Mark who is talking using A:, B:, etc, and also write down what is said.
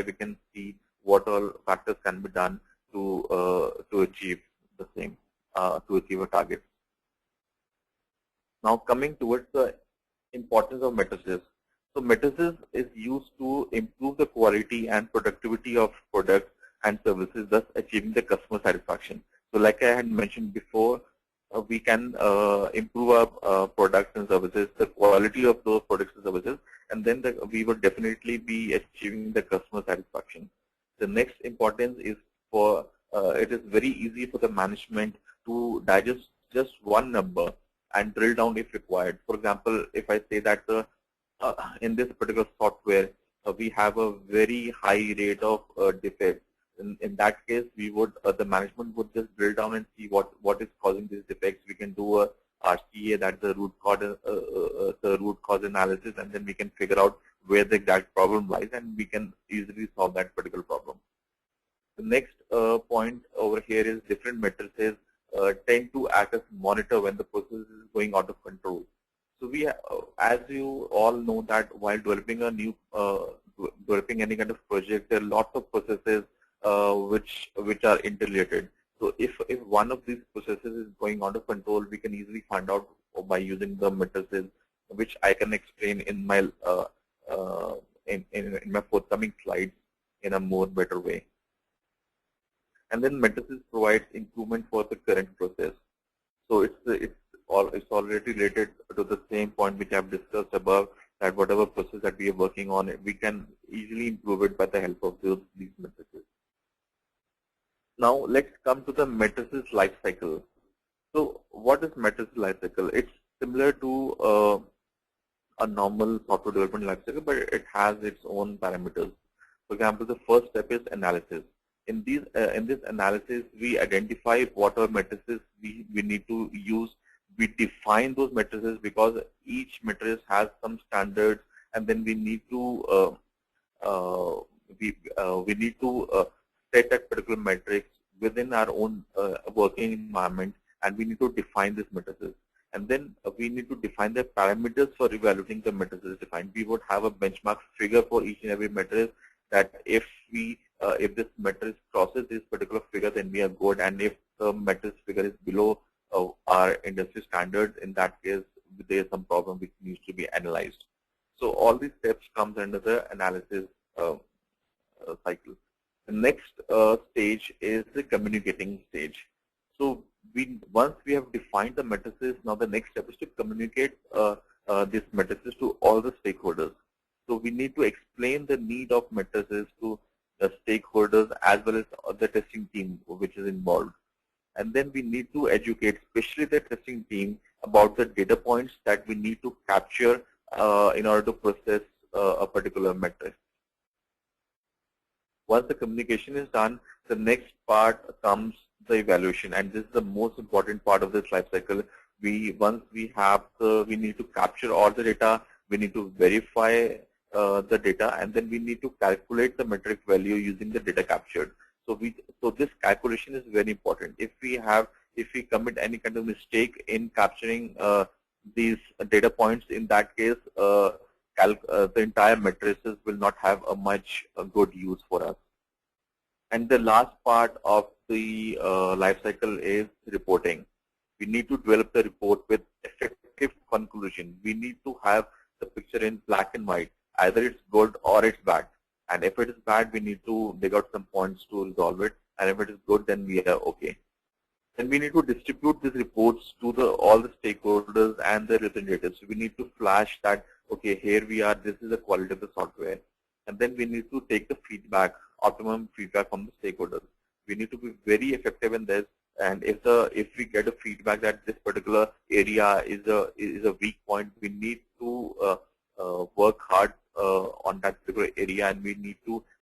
A: we can see what all factors can be done to achieve the same, to achieve a target. Now coming towards the importance of matrices. So matrices is used to improve the quality and productivity of products and services, thus achieving the customer satisfaction. So like I had mentioned before, we can improve our products and services, the quality of those products and services, and then we will definitely be achieving the customer satisfaction. The next importance is for, it is very easy for the management to digest just one number and drill down if required. For example, if I say that in this particular software, we have a very high rate of defects. In that case, we would the management would just drill down and see what is causing these defects. We can do a RCA, that's the root cause analysis, and then we can figure out where the exact problem lies, and we can easily solve that particular problem. The next point over here is different matrices tend to act as monitor when the process is going out of control. So we, as you all know, that while developing a new, developing any kind of project, there are lots of processes which are interrelated. So if one of these processes is going out of control, we can easily find out by using the matrices, which I can explain in my in my forthcoming slides in a more better way. And then matrices provides improvement for the current process. So it's already related to the same point which I've discussed above, that whatever process that we are working on, we can easily improve it by the help of these matrices. Now let's come to the matrices life cycle. So what is matrices life cycle? It's similar to a normal software development life cycle, but it has its own parameters. For example, the first step is analysis. In this analysis, we identify what are matrices we need to use. We define those matrices because each matrix has some standards, and then we need to set that particular matrix within our own working environment, and we need to define these matrices. And then we need to define the parameters for evaluating the matrices defined. We would have a benchmark figure for each and every matrix, that if this matrix crosses this particular figure, then we are good, and if the matrix figure is below our industry standards, in that case there is some problem which needs to be analyzed. So all these steps comes under the analysis cycle. The next stage is the communicating stage. So once we have defined the matrices, now the next step is to communicate these matrices to all the stakeholders. So we need to explain the need of matrices to the stakeholders as well as the testing team which is involved. And then we need to educate, especially the testing team, about the data points that we need to capture in order to process a particular matrix. Once the communication is done, the next part comes the evaluation, and this is the most important part of this life cycle. Once we have we need to capture all the data, we need to verify the data, and then we need to calculate the metric value using the data captured. So this calculation is very important. If we commit any kind of mistake in capturing these data points, in that case the entire matrices will not have a much good use for us. And the last part of the life cycle is reporting. We need to develop the report with effective conclusion. We need to have the picture in black and white. Either it's good or it's bad. And if it is bad, we need to dig out some points to resolve it. And if it is good, then we are okay. Then we need to distribute these reports to all the stakeholders and the representatives. So we need to flash that, okay, here we are, this is the quality of the software. And then we need to take the feedback, optimum feedback from the stakeholders. We need to be very effective in this. And if we get a feedback that this particular area is a weak point, we need to work hard on that particular area, and we need to